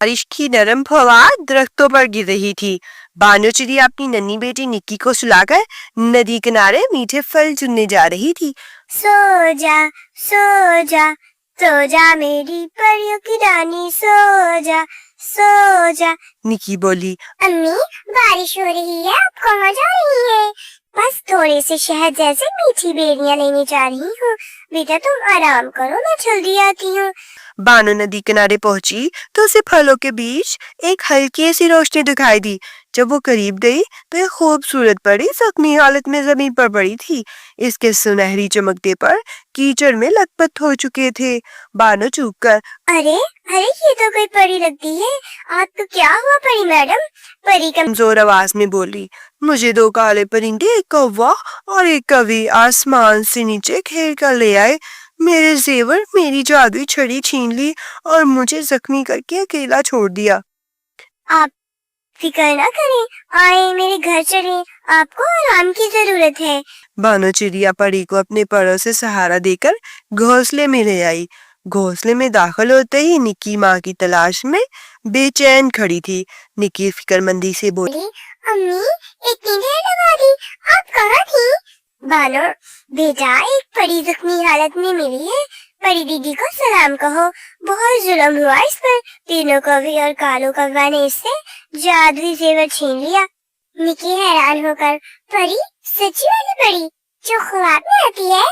बारिश की नरम फवार दरख्तों पर गिर रही थी। बानो चिड़िया अपनी नन्ही बेटी निक्की को सुलाकर नदी किनारे मीठे फल चुनने जा रही थी। सो जा, सो जा, सो जा मेरी परियों की रानी, सो जा, सो जा, निक्की बोली। अम्मी, बारिश हो रही है, आप कहाँ जा रही हैं? बस थोड़े से शहद जैसे मीठी बेरियां लेने जा रही हूँ। बेटा तुम आराम करो, मैं जल्दी आती हूँ। बानो नदी किनारे पहुंची तो उसे फलों के बीच एक हल्की सी रोशनी दिखाई दी। जब वो करीब गई तो एक खूबसूरत परी जख्मी हालत में जमीन पर पड़ी थी। इसके सुनहरी चमकते पर कीचड़ में लथपथ हो चुके थे। बानो चूक कर, अरे अरे, ये तो कोई परी लगती है। आपको क्या हुआ परी मैडम? परी कमजोर आवाज में बोली, मुझे दो काले परिंदे, एक कौवा और एक कवि आसमान से नीचे खेल कर ले आए। मेरे जेवर, मेरी जादुई छड़ी छीन ली और मुझे जख्मी करके अकेला छोड़ दिया। आप फिक्र ना करें, आए मेरे घर चलें, आपको आराम की जरूरत है। बानो चिड़िया परी को अपने परों से सहारा देकर घोंसले में ले आई। घोंसले में दाखिल होते ही निक्की माँ की तलाश में बेचैन खड़ी थी। निक्की फिक्रमंदी से बोली, अम्मी, इतनी देर लगा दी, आप कहाँ थी? बानो बेटा, एक परी जख्मी हालत में मिली है, परी दीदी को सलाम कहो। बहुत जुल्म हुआ इस पर, तीनों कवि और कालू कौवा ने इससे जादुई जेवर छीन लिया। निक्की हैरान होकर, परी, सच्ची वाली परी जो ख्वाब में आती है?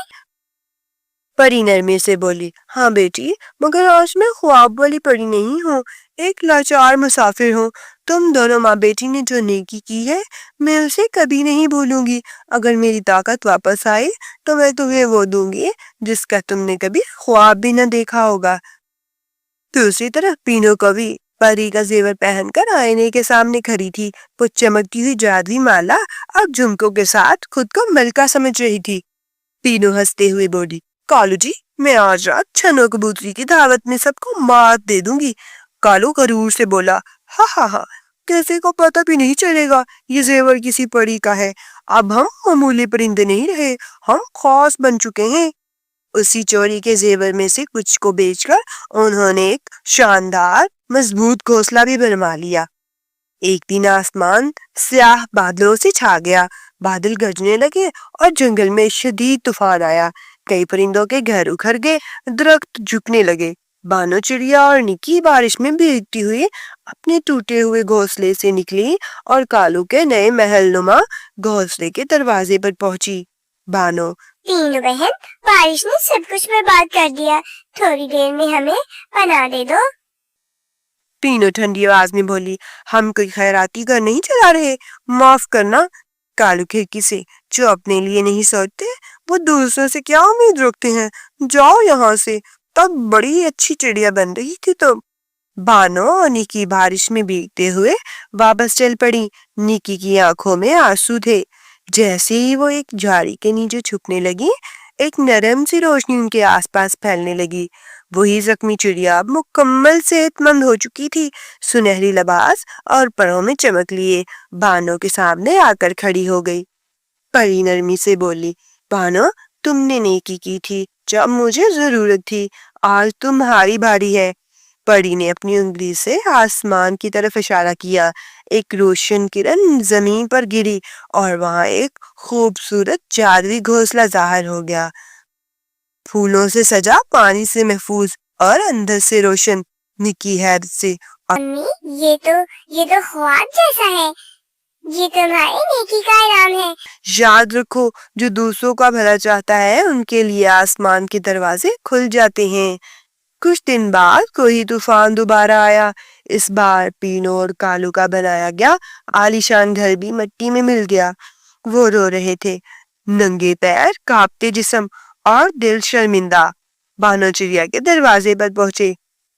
परी नरमी से बोली, हाँ बेटी, मगर आज मैं ख्वाब वाली परी नहीं हूँ, एक लाचार मुसाफिर हूँ। तुम दोनों माँ बेटी ने जो नेकी की है, मैं उसे कभी नहीं भूलूंगी। अगर मेरी ताकत वापस आई तो मैं तुम्हें वो दूंगी जिसका तुमने कभी ख्वाब भी न देखा होगा। दूसरी तरफ पीनो कवि परी का जेवर पहनकर आईने के सामने खड़ी थी। वो चमकती हुई जादुई माला और झुमकों के साथ खुद को मलका समझ रही थी। पीनो हंसते हुए बोली, कालू जी, मैं आज रात छनो कबूतरी की दावत में सबको मात दे दूंगी। कालू गरूर से बोला, हा, किसी को पता भी नहीं चलेगा ये जेवर किसी परी का है। अब हम मामूली परिंदे नहीं रहे, हम खास बन चुके हैं। उसी चोरी के जेवर में से कुछ को बेचकर उन्होंने एक शानदार मजबूत घोंसला भी बनवा लिया। एक दिन आसमान स्याह बादलों से छा गया। बादल गरजने लगे और जंगल में शदीद तूफान आया। कई परिंदों के घर उखड़ गए, दरख्त झुकने लगे। बानो चिड़िया और निक्की बारिश में भीगती हुई अपने टूटे हुए घोंसले से निकली और कालू के नए महलनुमा घोंसले के दरवाजे पर पहुंची। बानो, तीनों बहन, बारिश ने सब कुछ बर्बाद कर दिया, थोड़ी देर में हमें पनाह दे दो। पीनो ठंडी आवाज में बोली, हम कोई खैराती घर नहीं चला रहे, माफ करना। कालू खिड़की से, जो अपने लिए नहीं सोचते वो दूसरों से क्या उम्मीद रखते हैं, जाओ यहाँ से। तब बड़ी अच्छी चिड़िया बन रही थी तुम। बानो और निक्की बारिश में भीगते हुए वापस चल पड़ी। निक्की की आंखों में आंसू थे। जैसे ही वो एक झाड़ी के नीचे छुपने लगी, एक नरम सी रोशनी उनके आसपास फैलने लगी। वही जख्मी चिड़िया अब मुकम्मल सेहतमंद हो चुकी थी। सुनहरी लिबास और परों में चमक लिए बानो के सामने आकर खड़ी हो गई। परी नरमी से बोली, बानो, तुमने नेकी की थी जब मुझे जरूरत थी, आज तुम्हारी बारी है। परी ने अपनी उंगली से आसमान की तरफ इशारा किया। एक रोशन किरण जमीन पर गिरी और वहां एक खूबसूरत जादुई घोंसला जाहिर हो गया। फूलों से सजा, पानी से महफूज और अंदर से रोशन। निक्की हैरत से, अम्मी, ये तो ख्वाब जैसा है, ये तुम्हारी नेकी का इनाम है। याद रखो, जो दूसरों का भला चाहता है उनके लिए आसमान के दरवाजे खुल जाते हैं। कुछ दिन बाद कोई तूफान दोबारा आया। इस बार पीनो और कालू का बनाया गया आलीशान घर भी मिट्टी में मिल गया। वो रो रहे थे, नंगे पैर, कांपते जिस्म और दिल शर्मिंदा। बानो चिड़िया के दरवाजे पर पहुंचे।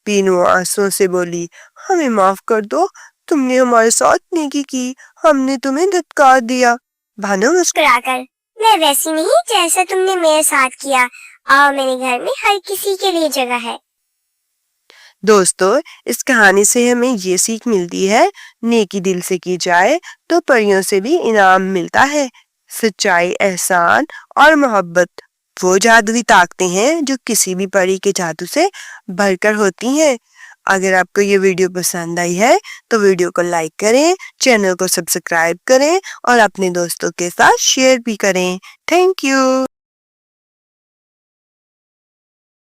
पीनो आंसुओं से बोली, हमें माफ कर दो, तुमने हमारे साथ नेकी की, हमने तुम्हें धत्कार दिया। बानो मुस्कुराकर, मैं वैसी नहीं जैसा तुमने मेरे साथ किया। आओ, मेरे घर में हर किसी के लिए जगह है। दोस्तों, इस कहानी से हमें ये सीख मिलती है, नेकी दिल से की जाए तो परियों से भी इनाम मिलता है। सच्चाई, एहसान और मोहब्बत वो जादुई ताकतें हैं जो किसी भी परी के जादू से भरकर होती हैं। اگر آپ کو یہ ویڈیو پسند آئی ہے تو ویڈیو کو لائک کریں، چینل کو سبسکرائب کریں اور اپنے دوستوں کے ساتھ شیئر بھی کریں۔ Thank you.